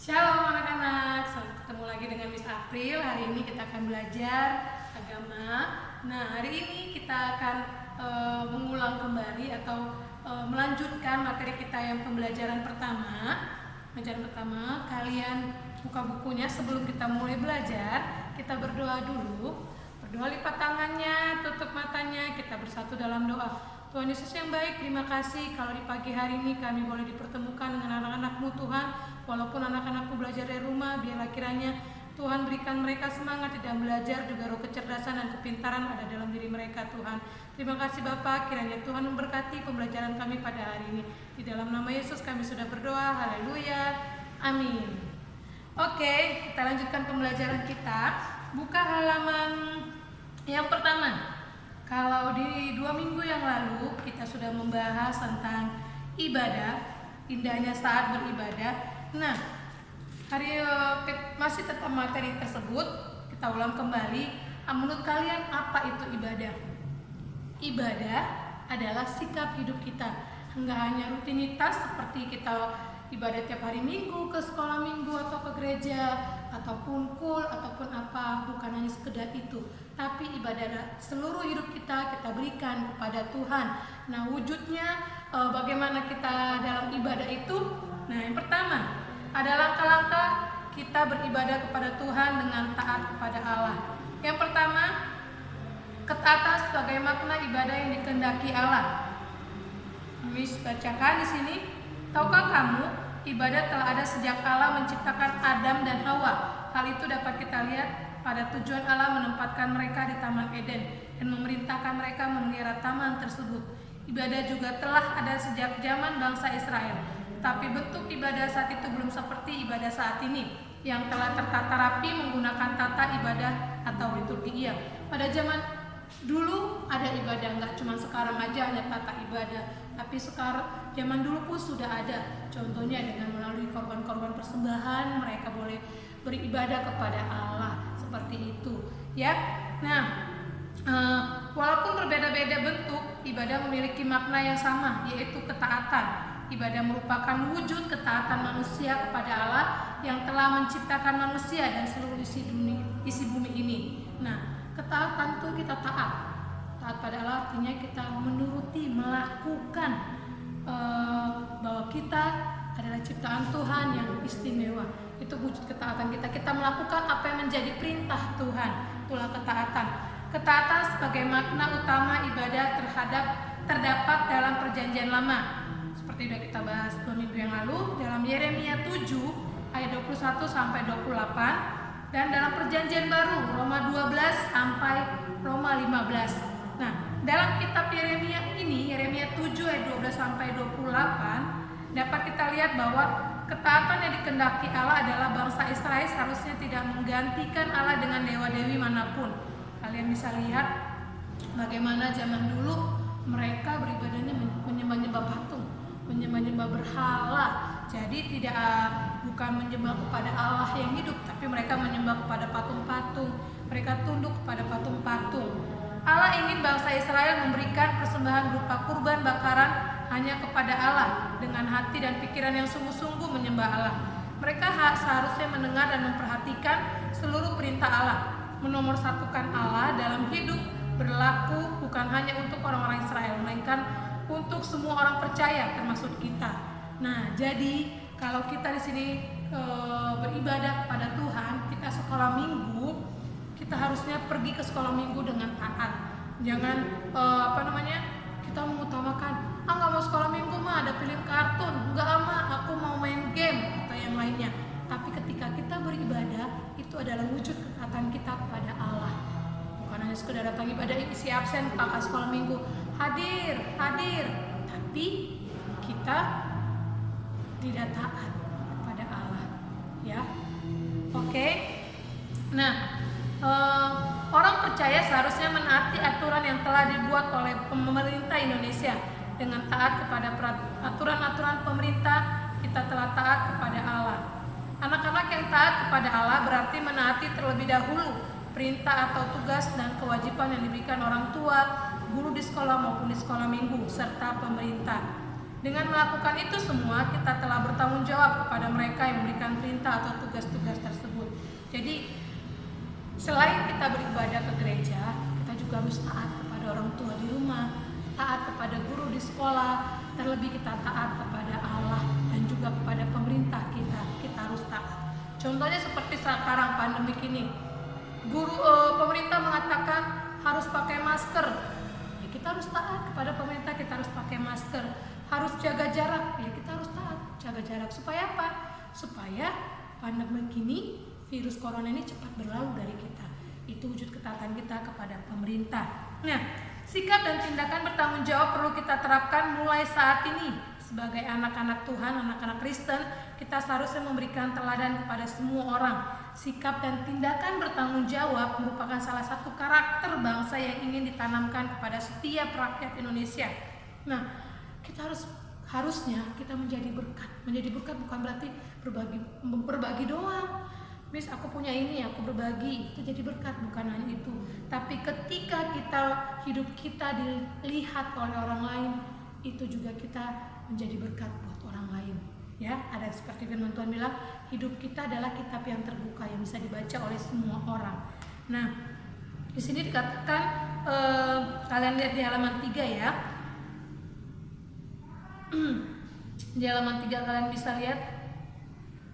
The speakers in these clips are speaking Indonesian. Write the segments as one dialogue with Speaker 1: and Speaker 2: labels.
Speaker 1: Shalom anak-anak, selamat ketemu lagi dengan Miss April. Hari ini kita akan belajar agama. Nah, hari ini kita akan mengulang kembali atau melanjutkan materi kita yang pembelajaran pertama. Pembelajaran pertama, kalian buka bukunya. Sebelum kita mulai belajar, kita berdoa dulu. Berdoa, lipat tangannya, tutup matanya, kita bersatu dalam doa. Tuhan Yesus yang baik, terima kasih kalau di pagi hari ini kami boleh dipertemukan dengan anak-anak-Mu Tuhan. Walaupun anak-anakku belajar dari rumah, biarlah kiranya Tuhan berikan mereka semangat tidak belajar, juga roh kecerdasan dan kepintaran ada dalam diri mereka Tuhan. Terima kasih Bapa, kiranya Tuhan memberkati pembelajaran kami pada hari ini. Di dalam nama Yesus kami sudah berdoa, haleluya, amin. Oke, kita lanjutkan pembelajaran kita. Buka halaman yang pertama. Kalau di 2 minggu yang lalu kita sudah membahas tentang ibadah, indahnya saat beribadah. Nah, hari masih tetap materi tersebut, kita ulang kembali. Menurut kalian apa itu ibadah? Ibadah adalah sikap hidup kita, enggak hanya rutinitas seperti kita ibadah tiap hari Minggu, ke sekolah Minggu atau ke gereja ataupun ataupun apa, bukan hanya sekedar itu, tapi ibadah seluruh hidup kita berikan kepada Tuhan. Nah, wujudnya bagaimana kita dalam ibadah itu? Nah, yang pertama adalah langkah-langkah kita beribadah kepada Tuhan dengan taat kepada Allah. Yang pertama, ketaatan sebagai makna ibadah yang dikehendaki Allah. Miss bacakan di sini. Tahukah kamu, ibadah telah ada sejak Allah menciptakan Adam dan Hawa. Hal itu dapat kita lihat pada tujuan Allah menempatkan mereka di Taman Eden dan memerintahkan mereka memelihara taman tersebut. Ibadah juga telah ada sejak zaman bangsa Israel. Tapi bentuk ibadah saat itu belum seperti ibadah saat ini, yang telah tertata rapi menggunakan tata ibadah atau liturgi. Pada zaman dulu ada ibadah, nggak cuma sekarang aja hanya tata ibadah, tapi sekarang zaman dulu pun sudah ada. Contohnya dengan melalui korban-korban persembahan mereka boleh beribadah kepada Allah seperti itu, ya. Nah, walaupun berbeda-beda bentuk, ibadah memiliki makna yang sama, yaitu ketaatan. Ibadah merupakan wujud ketaatan manusia kepada Allah yang telah menciptakan manusia dan seluruh isi bumi ini. Nah, ketaatan itu kita taat pada Allah, artinya kita menuruti, melakukan bahwa kita adalah ciptaan Tuhan yang istimewa. Itu wujud ketaatan kita melakukan apa yang menjadi perintah Tuhan. Itulah ketaatan. Ketaatan sebagai makna utama ibadah terdapat dalam Perjanjian Lama, seperti sudah kita bahas 2 minggu yang lalu, dalam Yeremia 7 ayat 21 sampai 28, dan dalam Perjanjian Baru Roma 12 sampai Roma 15. Nah, dalam kitab Yeremia ini, Yeremia 7 ayat 12 sampai 28, dapat kita lihat bahwa ketaatan yang dikehendaki Allah adalah bangsa Israel seharusnya tidak menggantikan Allah dengan dewa-dewi manapun. Kalian bisa lihat bagaimana zaman dulu mereka beribadahnya menyembah-nyembah patung, menyembah-nyembah berhala. Jadi bukan menyembah kepada Allah yang hidup, tapi mereka menyembah kepada patung-patung. Mereka tunduk kepada patung-patung. Allah ingin bangsa Israel memberikan persembahan berupa kurban bakaran hanya kepada Allah dengan hati dan pikiran yang sungguh-sungguh menyembah Allah. Mereka seharusnya mendengar dan memperhatikan seluruh perintah Allah, menomorsatukan Allah dalam hidup, berlaku bukan hanya untuk orang-orang Israel, melainkan untuk semua orang percaya, termasuk kita. Nah, jadi kalau kita di sini beribadah kepada Tuhan, kita sekolah minggu, kita harusnya pergi ke sekolah minggu dengan taat. Jangan kita mengutamakan, nggak mau sekolah minggu mah ada film kartun, nggak aku mau main game atau yang lainnya. Tapi ketika kita beribadah, itu adalah wujud ketaatan kita kepada Allah. Bukan hanya sekedar datang ibadah, isi absen, kakak sekolah minggu, hadir, tapi kita tidak taat kepada Allah, ya. Oke. Nah, orang percaya seharusnya menaati aturan yang telah dibuat oleh pemerintah Indonesia. Dengan taat kepada aturan-aturan pemerintah, kita telah taat kepada Allah. Anak-anak yang taat kepada Allah berarti menaati terlebih dahulu perintah atau tugas dan kewajiban yang diberikan orang tua, guru di sekolah maupun di sekolah minggu, serta pemerintah. Dengan melakukan itu semua, kita telah bertanggung jawab kepada mereka yang memberikan perintah atau tugas-tugas tersebut. Jadi, selain kita beribadah ke gereja, kita juga harus taat kepada orang tua di rumah, taat kepada guru di sekolah, terlebih kita taat kepada Allah dan juga kepada pemerintah kita. Kita harus taat. Contohnya seperti sekarang pandemik ini, pemerintah mengatakan harus pakai masker. Ya, kita harus taat kepada pemerintah, kita harus pakai masker. Harus jaga jarak, ya kita harus taat jaga jarak. Supaya apa? Supaya pandemi ini, virus corona ini cepat berlalu dari kita. Itu wujud ketaatan kita kepada pemerintah. Nah, sikap dan tindakan bertanggung jawab perlu kita terapkan mulai saat ini. Sebagai anak-anak Tuhan, anak-anak Kristen, kita seharusnya memberikan teladan kepada semua orang. Sikap dan tindakan bertanggung jawab merupakan salah satu karakter bangsa yang ingin ditanamkan kepada setiap rakyat Indonesia. Nah, kita harusnya kita menjadi berkat. Menjadi berkat bukan berarti berbagi doang. Miss, aku punya ini, aku berbagi, itu jadi berkat, bukan hanya itu. Tapi ketika hidup kita dilihat oleh orang lain, itu juga kita menjadi berkat buat orang lain. Ya, ada seperti firman Tuhan bilang, hidup kita adalah kitab yang terbuka yang bisa dibaca oleh semua orang. Nah, di sini dikatakan, kalian lihat di halaman 3 ya. Di halaman 3 kalian bisa lihat,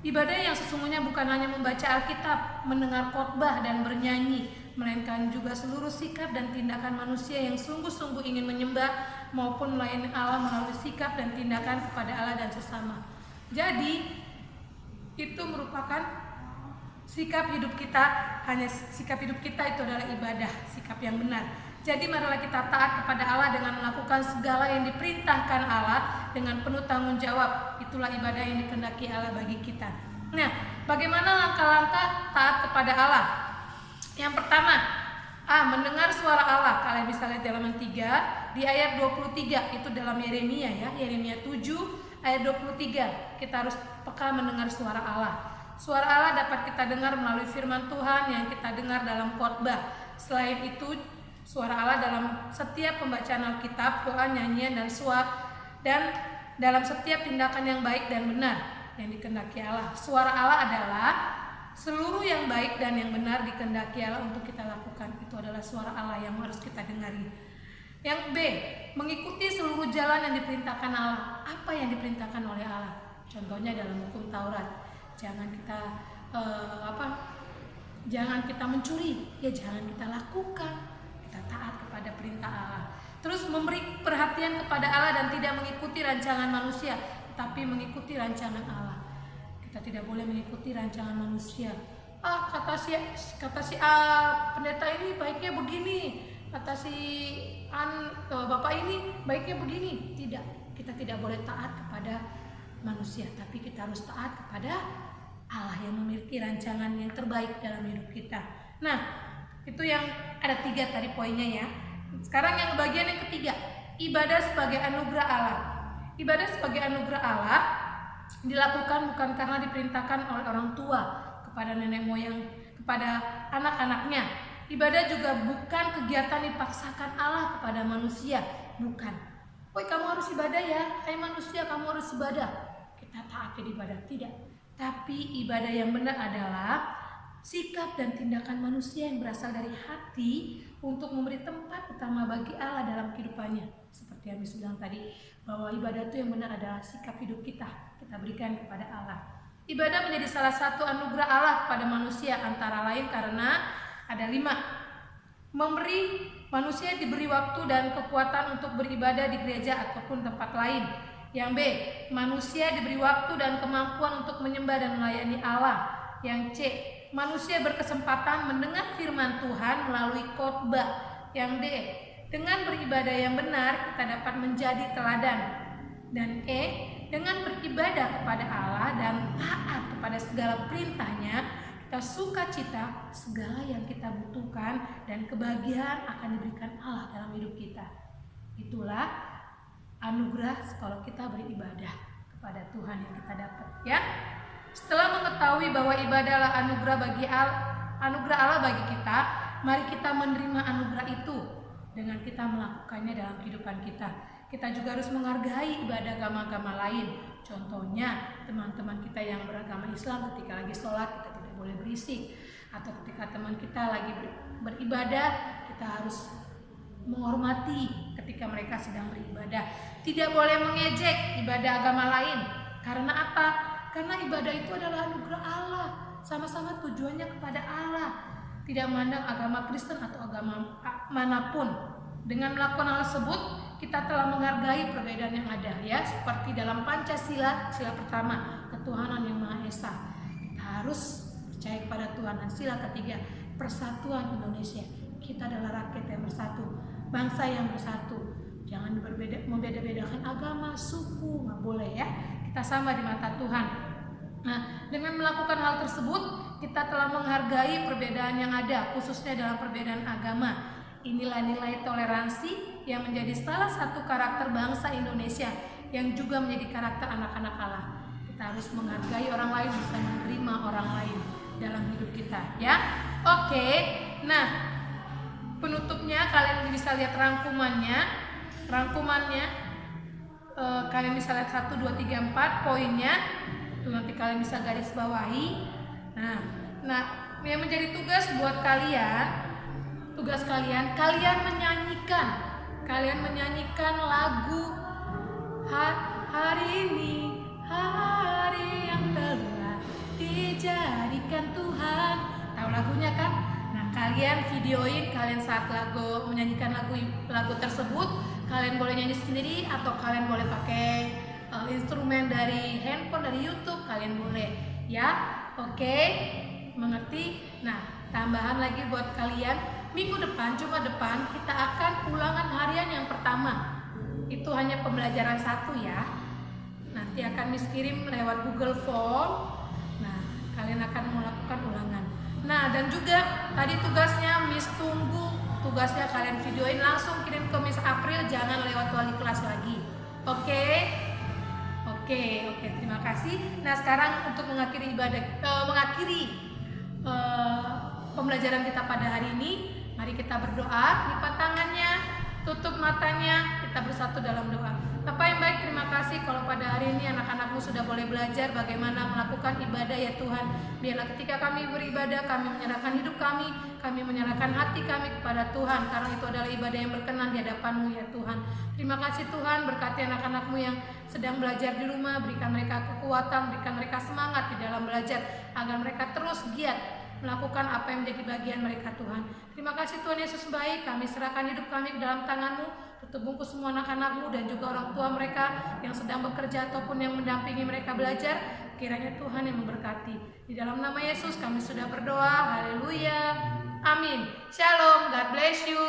Speaker 1: ibadah yang sesungguhnya bukan hanya membaca Alkitab, mendengar khotbah dan bernyanyi, melainkan juga seluruh sikap dan tindakan manusia yang sungguh-sungguh ingin menyembah maupun melayani Allah melalui sikap dan tindakan kepada Allah dan sesama. Jadi itu merupakan sikap hidup kita, hanya sikap hidup kita itu adalah ibadah, sikap yang benar. Jadi marilah kita taat kepada Allah dengan melakukan segala yang diperintahkan Allah dengan penuh tanggung jawab. Itulah ibadah yang dikehendaki Allah bagi kita. Nah, bagaimana langkah-langkah taat kepada Allah? Yang pertama, mendengar suara Allah. Kalian bisa lihat di halaman 3 di ayat 23, itu dalam Yeremia ya, Yeremia 7 ayat 23. Kita harus peka mendengar suara Allah. Suara Allah dapat kita dengar melalui firman Tuhan yang kita dengar dalam khotbah. Selain itu, suara Allah dalam setiap pembacaan Alkitab, doa, nyanyian, dan dalam setiap tindakan yang baik dan benar yang dikehendaki Allah. Suara Allah adalah seluruh yang baik dan yang benar dikehendaki Allah untuk kita lakukan. Itu adalah suara Allah yang harus kita dengar. Yang B, mengikuti seluruh jalan yang diperintahkan Allah. Apa yang diperintahkan oleh Allah? Contohnya dalam hukum Taurat, jangan kita mencuri, ya jangan kita lakukan. Kita taat kepada perintah Allah. Terus memberi perhatian kepada Allah dan tidak mengikuti rancangan manusia, tapi mengikuti rancangan Allah. Kita tidak boleh mengikuti rancangan manusia. Kata si pendeta ini baiknya begini, kata si bapak ini baiknya begini. Tidak, kita tidak boleh taat kepada manusia, tapi kita harus taat kepada Allah yang memiliki rancangan yang terbaik dalam hidup kita. Nah, itu yang ada 3 tadi poinnya ya. Sekarang yang bagian yang ketiga, ibadah sebagai anugerah Allah. Ibadah sebagai anugerah Allah dilakukan bukan karena diperintahkan oleh orang tua kepada nenek moyang, kepada anak-anaknya. Ibadah juga bukan kegiatan dipaksakan Allah kepada manusia, bukan. Woi, kamu harus ibadah ya, hai manusia kamu harus ibadah. Kita taat jadi ibadah, tidak. Tapi ibadah yang benar adalah sikap dan tindakan manusia yang berasal dari hati untuk memberi tempat utama bagi Allah dalam kehidupannya. Seperti yang Miss bilang tadi, bahwa ibadah itu yang benar adalah sikap hidup kita berikan kepada Allah. Ibadah menjadi salah satu anugerah Allah kepada manusia, antara lain karena ada 5. Manusia diberi waktu dan kekuatan untuk beribadah di gereja ataupun tempat lain. Yang B, manusia diberi waktu dan kemampuan untuk menyembah dan melayani Allah. Yang C, manusia berkesempatan mendengar firman Tuhan melalui khotbah. Yang D, dengan beribadah yang benar kita dapat menjadi teladan. Dan E, dengan beribadah kepada Allah dan taat kepada segala perintahnya, kita sukacita segala yang kita butuhkan dan kebahagiaan akan diberikan Allah dalam hidup kita. Itulah anugerah kalau kita beribadah kepada Tuhan yang kita dapat, ya. Setelah mengetahui bahwa ibadah adalah anugerah Allah bagi kita, mari kita menerima anugerah itu dengan kita melakukannya dalam kehidupan kita. Kita juga harus menghargai ibadah agama-agama lain. Contohnya teman-teman kita yang beragama Islam ketika lagi sholat kita tidak boleh berisik, atau ketika teman kita lagi beribadah kita harus menghormati ketika mereka sedang beribadah. Tidak boleh mengejek ibadah agama lain. Karena apa? Karena ibadah itu adalah anugerah Allah, sama-sama tujuannya kepada Allah. Tidak memandang agama Kristen atau agama manapun. Dengan melakukan hal tersebut kita telah menghargai perbedaan yang ada, ya, seperti dalam Pancasila, sila pertama, ketuhanan yang Maha Esa. Kita harus percaya kepada Tuhan. Dan sila ketiga, persatuan Indonesia. Kita adalah rakyat yang bersatu, bangsa yang bersatu. Jangan membeda-bedakan agama, suku, nggak boleh, ya. Kita sama di mata Tuhan. Nah, dengan melakukan hal tersebut kita telah menghargai perbedaan yang ada, khususnya dalam perbedaan agama. Inilah nilai toleransi yang menjadi salah satu karakter bangsa Indonesia, yang juga menjadi karakter anak-anak Allah. Kita harus menghargai orang lain, bisa menerima orang lain dalam hidup kita, ya. Oke, nah penutupnya kalian bisa lihat rangkumannya. Kalian bisa lihat 1, 2, 3, 4 poinnya. Tuh, nanti kalian bisa garis bawahi. Nah, yang menjadi tugas buat kalian, kalian menyanyikan lagu hari ini, hari yang telah dijadikan Tuhan. Tahu lagunya kan? Nah, kalian videoin, kalian saat menyanyikan lagu tersebut, kalian boleh nyanyi sendiri atau kalian boleh pakai instrumen dari handphone, dari YouTube, kalian boleh, ya. Oke, mengerti? Nah, tambahan lagi buat kalian, minggu depan, Jumat depan, kita akan ulangan harian yang pertama. Itu hanya pembelajaran 1, ya. Nanti akan Miss kirim lewat Google Form. Nah, kalian akan melakukan ulangan. Nah, dan juga tadi tugasnya Miss tunggu, tugasnya kalian videoin, langsung kirim ke Miss April, jangan lewat wali kelas lagi. Oke, terima kasih. Nah, sekarang untuk mengakhiri pembelajaran kita pada hari ini, mari kita berdoa. Lipat tangannya, tutup matanya, kita bersatu dalam doa. Bapa yang baik, terima kasih kalau pada hari ini anak-anakmu sudah boleh belajar bagaimana melakukan ibadah, ya Tuhan. Biarlah ketika kami beribadah, kami menyerahkan hidup kami menyerahkan hati kami kepada Tuhan, karena itu adalah ibadah yang berkenan di hadapan-Mu, ya Tuhan. Terima kasih Tuhan, berkati anak-anak-Mu yang sedang belajar di rumah, berikan mereka kekuatan, berikan mereka semangat di dalam belajar, agar mereka terus giat melakukan apa yang menjadi bagian mereka, Tuhan. Terima kasih Tuhan Yesus baik, kami serahkan hidup kami ke dalam tangan-Mu. Tutup bungkus semua anak-anak-Mu dan juga orang tua mereka yang sedang bekerja ataupun yang mendampingi mereka belajar. Kiranya Tuhan yang memberkati. Di dalam nama Yesus kami sudah berdoa. Haleluya. Amin. Shalom. God bless you.